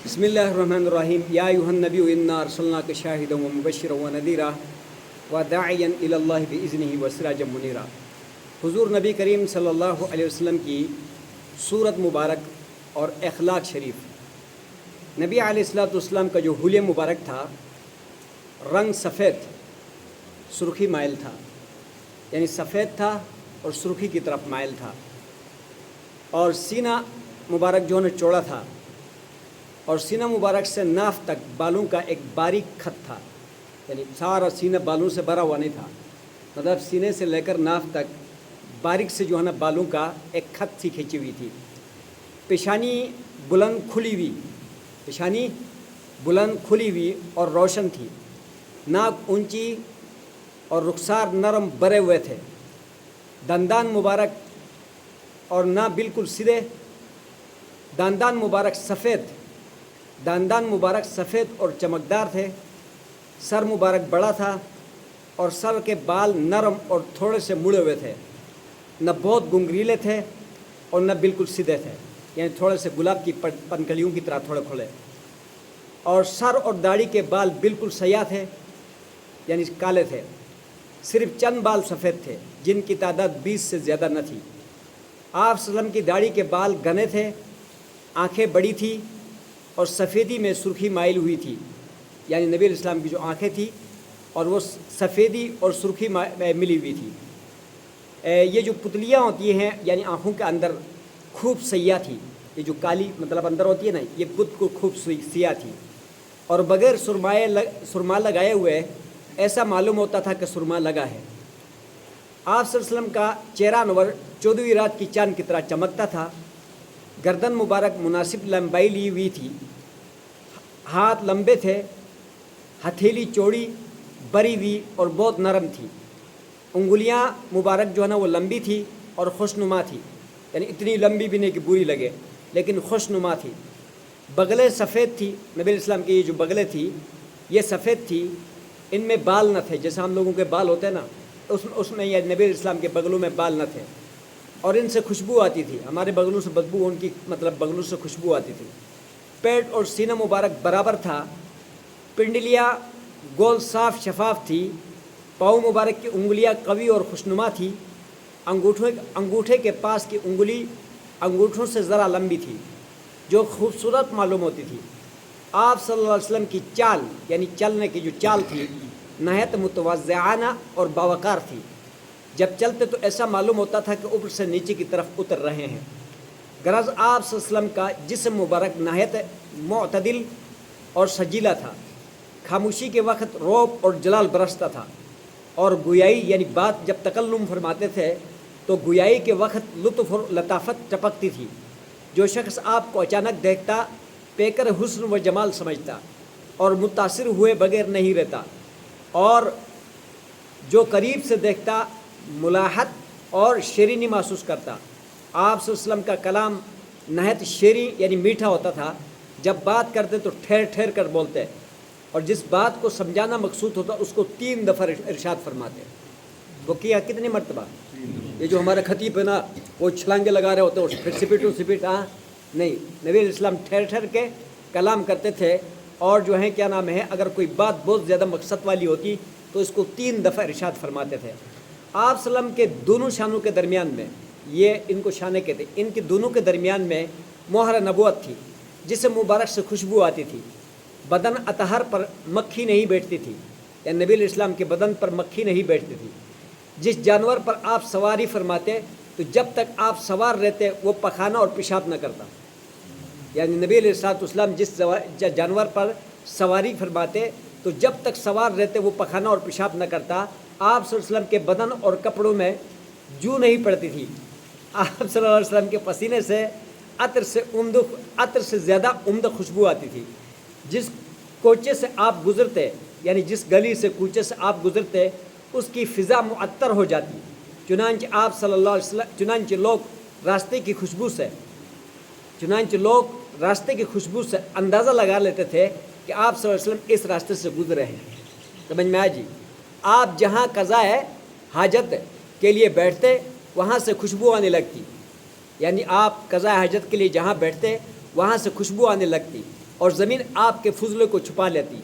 بسم اللہ الرحمن الرحیم یا ایھا النبی انا ارسلناک شاہدا ومبشرا ونذیرا وداعیا الی اللہ باذنہ وسراجا منیرا۔ حضور نبی کریم صلی اللہ علیہ وسلم کی صورت مبارک اور اخلاق شریف۔ نبی علیہ السلام کا جو حلیہ مبارک تھا، رنگ سفید سرخی مائل تھا، یعنی سفید تھا اور سرخی کی طرف مائل تھا، اور سینہ مبارک جو ہے چوڑا تھا، اور سینہ مبارک سے ناف تک بالوں کا ایک باریک خط تھا، یعنی سارا سینہ بالوں سے بھرا ہوا نہیں تھا، مطلب سینے سے لے کر ناف تک باریک سے جو ہے نا بالوں کا ایک خط سی کھینچی ہوئی تھی۔ پیشانی بلند کھلی ہوئی، پیشانی بلند کھلی ہوئی اور روشن تھی، ناک اونچی اور رخسار نرم بھرے ہوئے تھے، دندان مبارک اور نہ بالکل سیدھے، دندان مبارک سفید اور چمکدار تھے، سر مبارک بڑا تھا اور سر کے بال نرم اور تھوڑے سے مڑے ہوئے تھے، نہ بہت گنگریلے تھے اور نہ بالکل سیدھے تھے، یعنی تھوڑے سے گلاب کی پنکھڑیوں کی طرح تھوڑے کھلے، اور سر اور داڑھی کے بال بالکل سیاہ تھے، یعنی کالے تھے، صرف چند بال سفید تھے جن کی تعداد 20 سے زیادہ نہ تھی۔ آپ صلی اللہ علیہ وسلم کی داڑھی کے بال گھنے تھے، آنکھیں بڑی تھی اور سفیدی میں سرخی مائل ہوئی تھی، یعنی نبی علیہ السلام کی جو آنکھیں تھیں اور وہ سفیدی اور سرخی ملی ہوئی تھی۔ یہ جو پتلیاں ہوتی ہیں یعنی آنکھوں کے اندر خوب سیاہ تھی، یہ جو کالی مطلب اندر ہوتی ہے نا، یہ بت کو خوب سیاہ تھی، اور بغیر سرما لگائے ہوئے ایسا معلوم ہوتا تھا کہ سرما لگا ہے۔ آپ صلی اللہ علیہ وسلم کا چہرہ انور 14ویں رات کی چاند کی طرح چمکتا تھا، گردن مبارک مناسب لمبائی لی ہوئی تھی، ہاتھ لمبے تھے، ہتھیلی چوڑی بری ہوئی اور بہت نرم تھی، انگلیاں مبارک جو ہے نا وہ لمبی تھی اور خوشنما تھی، یعنی اتنی لمبی بھی نہیں کہ بری لگے لیکن خوشنما تھی۔ بغلیں سفید تھی، نبی علیہ السلام کی یہ جو بغلیں تھی یہ سفید تھی، ان میں بال نہ تھے، جیسے ہم لوگوں کے بال ہوتے ہیں نا، اس میں یہ نبی علیہ السلام کے بغلوں میں بال نہ تھے، اور ان سے خوشبو آتی تھی، ہمارے بغلوں سے بدبو، ان کی مطلب بغلوں سے خوشبو آتی تھی۔ پیٹ اور سینہ مبارک برابر تھا، پنڈلیاں گول صاف شفاف تھی، پاؤں مبارک کی انگلیاں قوی اور خوشنما تھی، انگوٹھے کے پاس کی انگلی انگوٹھوں سے ذرا لمبی تھی جو خوبصورت معلوم ہوتی تھی۔ آپ صلی اللہ علیہ وسلم کی چال یعنی چلنے کی جو چال تھی نہایت متواضعانہ اور باوقار تھی، جب چلتے تو ایسا معلوم ہوتا تھا کہ اوپر سے نیچے کی طرف اتر رہے ہیں۔ غرض آپ صلی اللہ علیہ وسلم کا جسم مبارک نہایت معتدل اور سجیلا تھا، خاموشی کے وقت رعب اور جلال برستا تھا، اور گویائی یعنی بات جب تکلم فرماتے تھے تو گویائی کے وقت لطف اور لطافت ٹپکتی تھی، جو شخص آپ کو اچانک دیکھتا پیکر حسن و جمال سمجھتا اور متاثر ہوئے بغیر نہیں رہتا، اور جو قریب سے دیکھتا ملاحت اور شیرینی محسوس کرتا۔ آپ صلی اللہ علیہ وسلم کا کلام نہایت شیریں یعنی میٹھا ہوتا تھا، جب بات کرتے تو ٹھہر ٹھہر کر بولتے، اور جس بات کو سمجھانا مقصود ہوتا اس کو 3 دفعہ ارشاد فرماتے۔ وہ کیا کتنی مرتبہ؟ یہ جو ہمارے خطیب ہے نا وہ چھلانگے لگا رہے ہوتے ہیں، پھر سپیٹ نہیں، نبی علیہ السلام ٹھہر ٹھہر کے کلام کرتے تھے، اور جو ہے کیا نام ہے، اگر کوئی بات بہت زیادہ مقصد والی ہوتی تو اس کو 3 دفعہ ارشاد فرماتے تھے۔ آپ صلی اللہ علیہ وسلم کے دونوں شانوں کے درمیان میں، یہ ان کو شانے کہتے ہیں، ان کے دونوں کے درمیان میں مہر نبوت تھی، جس سے مبارک سے خوشبو آتی تھی، بدن اطہر پر مکھی نہیں بیٹھتی تھی، یعنی نبی علیہ السلام کے بدن پر مکھی نہیں بیٹھتی تھی۔ جس جانور پر آپ سواری فرماتے تو جب تک آپ سوار رہتے وہ پخانہ اور پیشاب نہ کرتا، یعنی نبی علیہ السلام جس جانور پر سواری فرماتے تو جب تک سوار رہتے وہ پخانہ اور پیشاب نہ کرتا۔ آپ صلی اللہ علیہ وسلم کے بدن اور کپڑوں میں جو نہیں پڑتی تھی، آپ صلی اللہ علیہ وسلم کے پسینے سے عطر سے زیادہ عمدہ خوشبو آتی تھی۔ جس کوچے سے آپ گزرتے یعنی جس گلی سے کوچے سے آپ گزرتے اس کی فضا معطر ہو جاتی، چنانچہ آپ صلی اللہ علیہ وسلم لوگ راستے کی خوشبو سے اندازہ لگا لیتے تھے کہ آپ صلی اللہ علیہ وسلم اس راستے سے گزرے ہیں۔ سمجھ میں آ جی؟ آپ جہاں قضاء حاجت کے لیے بیٹھتے وہاں سے خوشبو آنے لگتی، یعنی آپ قضاء حاجت کے لیے جہاں بیٹھتے وہاں سے خوشبو آنے لگتی، اور زمین آپ کے فضلے کو چھپا لیتی۔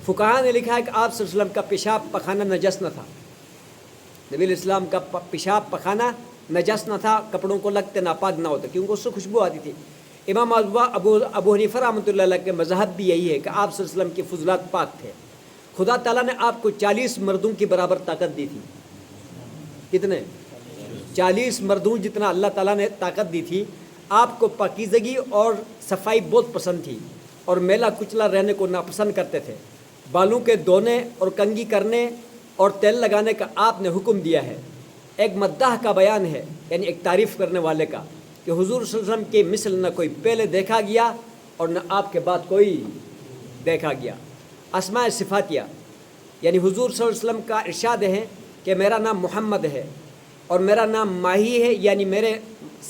فقہا نے لکھا ہے کہ آپ صلی اللہ علیہ وسلم کا پیشاب پخانہ نجس نہ تھا، نبی علیہ السلام کا پیشاب پخانہ نجس نہ تھا، کپڑوں کو لگتے ناپاک نہ ہوتے کیونکہ اس سے خوشبو آتی تھی۔ امام ابو حنیفہ رحمۃ اللہ علیہ کے مذہب بھی یہی ہے کہ آپ صلی اللہ علیہ وسلم کے فضلات پاک تھے۔ خدا تعالیٰ نے آپ کو 40 مردوں کی برابر طاقت دی تھی۔ کتنے؟ 40 مردوں جتنا اللہ تعالیٰ نے طاقت دی تھی۔ آپ کو پاکیزگی اور صفائی بہت پسند تھی اور میلا کچلا رہنے کو ناپسند کرتے تھے۔ بالوں کے دھونے اور کنگھی کرنے اور تیل لگانے کا آپ نے حکم دیا ہے۔ ایک مداح کا بیان ہے، یعنی ایک تعریف کرنے والے کا، کہ حضور صلی اللہ علیہ وسلم کی مثل نہ کوئی پہلے دیکھا گیا اور نہ آپ کے بعد کوئی دیکھا گیا۔ اسماء صفاتیہ، یعنی حضور صلی اللہ علیہ وسلم کا ارشاد ہے کہ میرا نام محمد ہے اور میرا نام ماہی ہے، یعنی میرے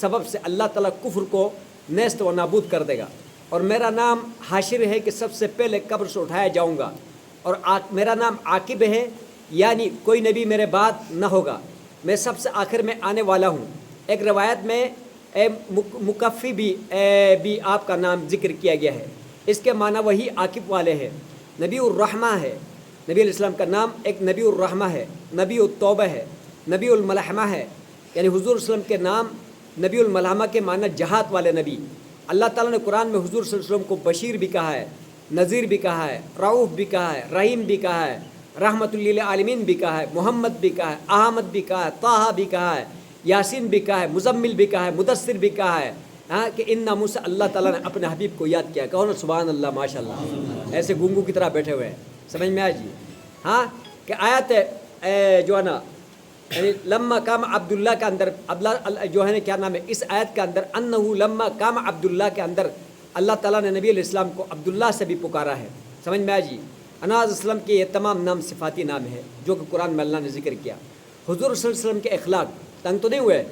سبب سے اللہ تعالیٰ کفر کو نیست و نابود کر دے گا، اور میرا نام حاشر ہے کہ سب سے پہلے قبر سے اٹھایا جاؤں گا، اور میرا نام عاقب ہے، یعنی کوئی نبی میرے بعد نہ ہوگا، میں سب سے آخر میں آنے والا ہوں۔ ایک روایت میں مکفی بھی آپ کا نام ذکر کیا گیا ہے، اس کے معنی وہی عاقب والے ہیں۔ نبی الرحمہ ہے، نبی علیہ السلام کا نام ایک نبی الرحمہ ہے، نبی التوبہ ہے، نبی الملحمہ ہے، یعنی حضور صلی اللہ علیہ وسلم کے نام نبی الملحمہ کے معنی جہاد والے نبی۔ اللہ تعالیٰ نے قرآن میں حضور صلی اللہ علیہ وسلم کو بشیر بھی کہا ہے، نذیر بھی کہا ہے، رعوف بھی کہا ہے، رحیم بھی کہا ہے، رحمت للعالمین بھی کہا ہے، محمد بھی کہا ہے، احمد بھی کہا ہے، طٰہٰ بھی کہا ہے، یاسین بھی کہا ہے، مزمل بھی کہا ہے، مدثر بھی کہا ہے، کہ ان ناموں سے اللہ تعالیٰ نے اپنے حبیب کو یاد کیا۔ کہو نا سبحان اللہ، ماشاء اللہ، ایسے گونگو کی طرح بیٹھے ہوئے ہیں، سمجھ میں آئے جی؟ ہاں، کہ آیت جو ہے نا، یعنی لما کام عبداللہ کے اندر جو ہے نا کیا نام ہے، اس آیت کے اندر انہو لما کام عبداللہ کے اندر اللہ تعالیٰ نے نبی علیہ السلام کو عبداللہ سے بھی پکارا ہے، سمجھ میں آئے جی؟ اناز اسلم کے یہ تمام نام صفاتی نام ہے جو کہ قرآن میں اللہ نے ذکر کیا۔ حضور صلی اللہ علیہ وسلم کے اخلاق، تنگ تو نہیں ہوئے؟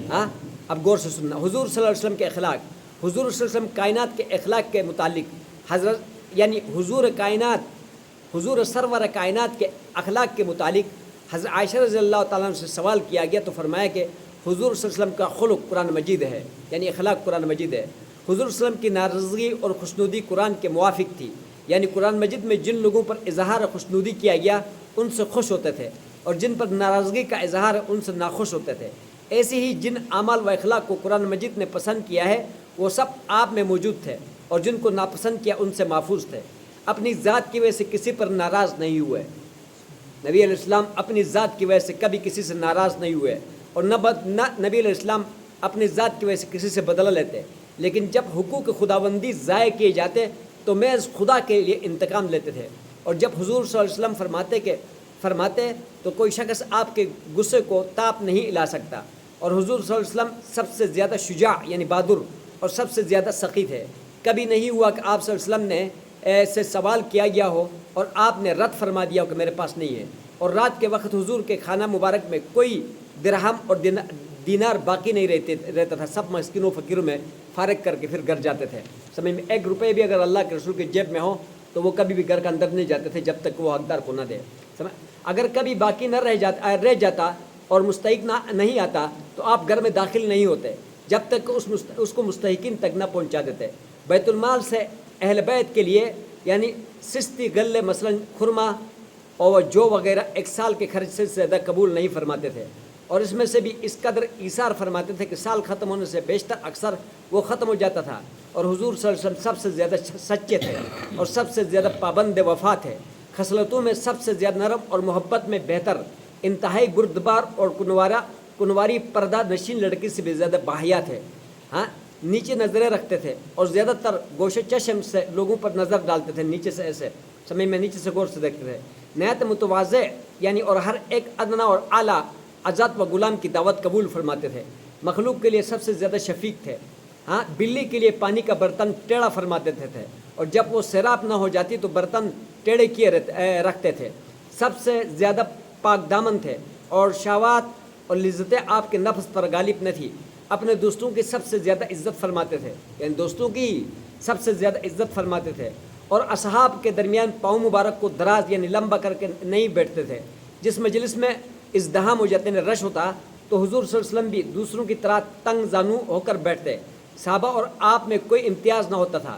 ہاں، اب غور سے سننا۔ حضور صلی اللہ علیہ وسلم کے اخلاق، حضور صلی اللہ علیہ وسلم کائنات کے اخلاق کے متعلق حضرت، یعنی حضور کائنات، حضور سرور کائنات کے اخلاق کے متعلق حضرت عائشہ رضی اللہ تعالیٰ عنہ سے سوال کیا گیا تو فرمایا کہ حضور صلی اللہ علیہ وسلم کا خلق قرآن مجید ہے، یعنی اخلاق قرآن مجید ہے۔ حضور صلی اللہ علیہ وسلم کی ناراضگی اور خوشنودی قرآن کے موافق تھی، یعنی قرآن مجید میں جن لوگوں پر اظہار خوشنودی کیا گیا ان سے خوش ہوتے تھے، اور جن پر ناراضگی کا اظہار ان سے ناخوش ہوتے تھے۔ ایسے ہی جن اعمال و اخلاق کو قرآن مجید نے پسند کیا ہے وہ سب آپ میں موجود تھے، اور جن کو ناپسند کیا ان سے محفوظ تھے۔ اپنی ذات کی وجہ سے کسی پر ناراض نہیں ہوئے، نبی علیہ السلام اپنی ذات کی وجہ سے کبھی کسی سے ناراض نہیں ہوئے، اور نہ نبی علیہ السلام اپنی ذات کی وجہ سے کسی سے بدلہ لیتے، لیکن جب حقوق خداوندی ضائع کیے جاتے تو محض خدا کے لیے انتقام لیتے تھے، اور جب حضور صلی اللہ علیہ وسلم فرماتے تو کوئی شخص آپ کے غصے کو تاپ نہیں لا سکتا، اور حضور صلی اللہ علیہ وسلم سب سے زیادہ شجاع یعنی بہادر اور سب سے زیادہ سخی تھے۔ کبھی نہیں ہوا کہ آپ صلی اللہ علیہ وسلم نے سے سوال کیا گیا ہو اور آپ نے رد فرما دیا ہو کہ میرے پاس نہیں ہے، اور رات کے وقت حضور کے خانہ مبارک میں کوئی درہم اور دینار باقی نہیں رہتا تھا، سب مسکینوں فقیروں میں فارغ کر کے پھر گھر جاتے تھے۔ سمجھ میں؟ 1 روپے بھی اگر اللہ کے رسول کے جیب میں ہو تو وہ کبھی بھی گھر کا اندر نہیں جاتے تھے جب تک وہ حقدار کو نہ دے۔ اگر کبھی باقی نہ رہ جاتا اور مستحق نہیں آتا تو آپ گھر میں داخل نہیں ہوتے جب تک اس کو مستحقین تک نہ پہنچا دیتے۔ بیت المال سے اہل بیت کے لیے یعنی سستی غلے مثلاً خرما اور جو وغیرہ 1 سال کے خرچ سے زیادہ قبول نہیں فرماتے تھے، اور اس میں سے بھی اس قدر ایثار فرماتے تھے کہ سال ختم ہونے سے بیشتر اکثر وہ ختم ہو جاتا تھا، اور حضور صلی اللہ علیہ وسلم سب سے زیادہ سچے تھے اور سب سے زیادہ پابند وفا تھے۔ خصلتوں میں سب سے زیادہ نرم اور محبت میں بہتر، انتہائی بردبار اور کنواری پردہ نشین لڑکی سے بھی زیادہ باحیا تھے۔ ہاں، نیچے نظریں رکھتے تھے اور زیادہ تر گوشے چشم سے لوگوں پر نظر ڈالتے تھے، نیچے سے ایسے، سمجھ میں، نیچے سے غور سے دیکھتے تھے۔ نہایت متواضع یعنی اور ہر ایک ادنا اور اعلیٰ آزاد و غلام کی دعوت قبول فرماتے تھے۔ مخلوق کے لیے سب سے زیادہ شفیق تھے۔ ہاں، بلی کے لیے پانی کا برتن ٹیڑھا فرماتے تھے، اور جب وہ سیراب نہ ہو جاتی تو برتن ٹیڑھے کیے رکھتے تھے۔ سب سے زیادہ پاک دامن تھے اور شہوات اور لذتیں آپ کے نفس پر غالب نہ تھی۔ اپنے دوستوں کی سب سے زیادہ عزت فرماتے تھے، یعنی دوستوں کی سب سے زیادہ عزت فرماتے تھے، اور اصحاب کے درمیان پاؤں مبارک کو دراز یعنی لمبا کر کے نہیں بیٹھتے تھے۔ جس مجلس میں ازدحام ہو جاتے ہیں، رش ہوتا، تو حضور صلی اللہ علیہ وسلم بھی دوسروں کی طرح تنگ زانو ہو کر بیٹھتے۔ صحابہ اور آپ میں کوئی امتیاز نہ ہوتا تھا۔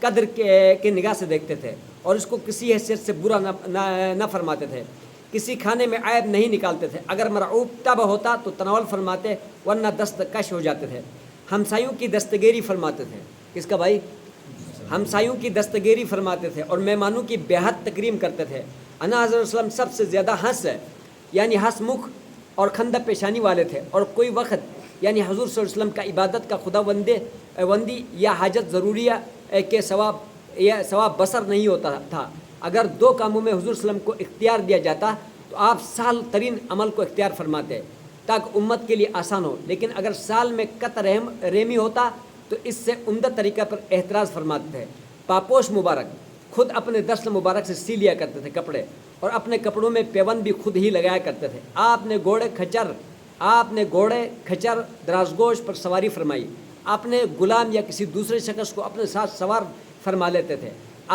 قدر کے نگاہ سے دیکھتے تھے اور اس کو کسی حیثیت سے برا نہ فرماتے تھے، کسی کھانے میں عیب نہیں نکالتے تھے، اگر مرعوب تب ہوتا تو تناول فرماتے ورنہ دستکش ہو جاتے تھے، ہمسایوں کی دستگیری فرماتے تھے، کس کا بھائی؟ ہمسایوں کی دستگیری فرماتے تھے اور مہمانوں کی بے حد تکریم کرتے تھے۔ انا حضرت وسلم سب سے زیادہ یعنی ہنس مکھ اور خندہ پیشانی والے تھے، اور کوئی وقت یعنی حضور صلی اللہ علیہ وسلم کا عبادت کا خدا بندی یا حاجت ضروریہ کے ثواب بسر نہیں ہوتا تھا۔ اگر دو کاموں میں حضور صلی اللہ علیہ وسلم کو اختیار دیا جاتا تو آپ سال ترین عمل کو اختیار فرماتے تاکہ امت کے لیے آسان ہو، لیکن اگر سال میں قطع رحمی ہوتا تو اس سے عمدہ طریقہ پر احتراز فرماتے تھے۔ پاپوش مبارک خود اپنے دست مبارک سے سی لیا کرتے تھے کپڑے، اور اپنے کپڑوں میں پیوند بھی خود ہی لگایا کرتے تھے۔ آپ نے گھوڑے کھچر درازگوش پر سواری فرمائی، اپنے غلام یا کسی دوسرے شخص کو اپنے ساتھ سوار فرما لیتے تھے۔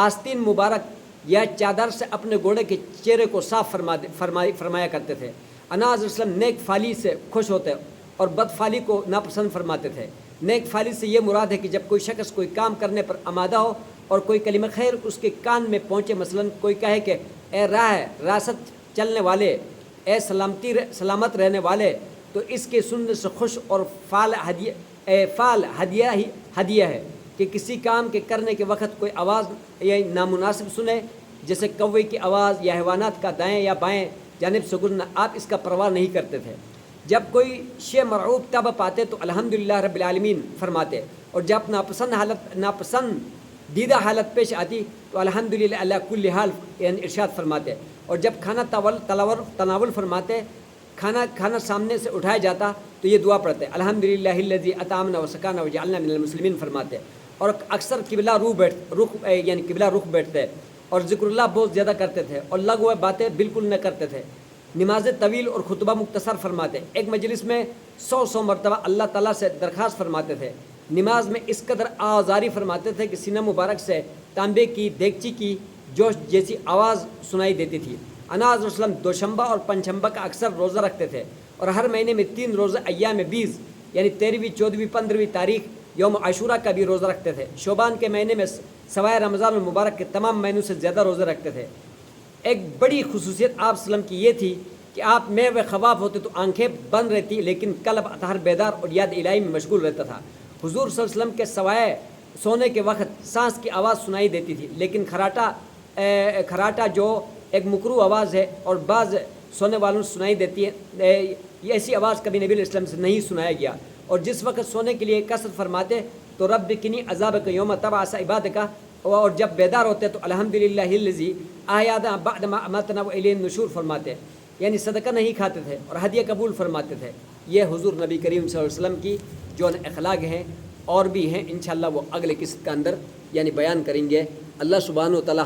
آستین مبارک یا چادر سے اپنے گھوڑے کے چہرے کو صاف فرمایا کرتے تھے۔ انا حضرت وسلم نیک فالی سے خوش ہوتے اور بد فالی کو ناپسند فرماتے تھے۔ نیک فالی سے یہ مراد ہے کہ جب کوئی شخص کوئی کام کرنے پر آمادہ ہو اور کوئی کلمہ خیر اس کے کان میں پہنچے، مثلا کوئی کہے کہ اے راست چلنے والے، اے سلامت رہنے والے، تو اس کے سننے سے خوش اور فال ہدیہ ہے کہ کسی کام کے کرنے کے وقت کوئی آواز یا نامناسب سنے، جیسے کوے کی آواز یا حیوانات کا دائیں یا بائیں جانب سے گزرنا، آپ اس کا پرواہ نہیں کرتے تھے۔ جب کوئی شے مرعوب تب پاتے تو الحمدللہ رب العالمین فرماتے، اور جب ناپسندیدہ حالت پیش آتی تو الحمدللہ اللہ کل حال یعنی ارشاد فرماتے، اور جب کھانا تناول فرماتے، کھانا سامنے سے اٹھایا جاتا تو یہ دعا پڑھتے، الحمدللہ الذی اطعمنا وسقانا وجعلنا من المسلمین فرماتے، اور اکثر قبلہ رخ بیٹھتے اور ذکر اللہ بہت زیادہ کرتے تھے، اور لغو باتیں بالکل نہ کرتے تھے۔ نماز طویل اور خطبہ مختصر فرماتے، ایک مجلس میں 100 مرتبہ اللہ تعالیٰ سے درخواست فرماتے تھے۔ نماز میں اس قدر آوازاری فرماتے تھے کہ سینہ مبارک سے تانبے کی دیگچی کی جوش جیسی آواز سنائی دیتی تھی۔ انا حضرت وسلم دوشنبہ اور پنجشنبہ کا اکثر روزہ رکھتے تھے، اور ہر مہینے میں 3 روزہ ایام بیز یعنی 13ویں 14ویں 15ویں تاریخ یوم عاشورہ کا بھی روزہ رکھتے تھے۔ شعبان کے مہینے میں سوائے رمضان المبارک کے تمام مہینوں سے زیادہ روزے رکھتے تھے۔ ایک بڑی خصوصیت آپ وسلم کی یہ تھی کہ آپ میں و خواب ہوتے تو آنکھیں بند رہتی، لیکن قلب اطہر بیدار اور یاد الہی میں مشغول رہتا تھا۔ حضور صلی اللہ علیہ وسلم کے سوائے سونے کے وقت سانس کی آواز سنائی دیتی تھی، لیکن کھراٹا جو ایک مکروہ آواز ہے اور بعض سونے والوں سے سنائی دیتی ہے، یہ ایسی آواز کبھی نبی علیہ السلام سے نہیں سنایا گیا۔ اور جس وقت سونے کے لیے کثرت فرماتے تو رب کنی عذابک یوم تبعث عبادک، اور جب بیدار ہوتے تو الحمدللہ الذی احیانا بعد ما اماتنا والیہ النشور فرماتے، یعنی صدقہ نہیں کھاتے تھے اور ہدیہ قبول فرماتے تھے۔ یہ حضور نبی کریم صلی اللہ علیہ وسلم کی جو اخلاق ہیں اور بھی ہیں، انشاءاللہ وہ اگلے قسط کا اندر یعنی بیان کریں گے۔ اللہ سبحانہ و تعالیٰ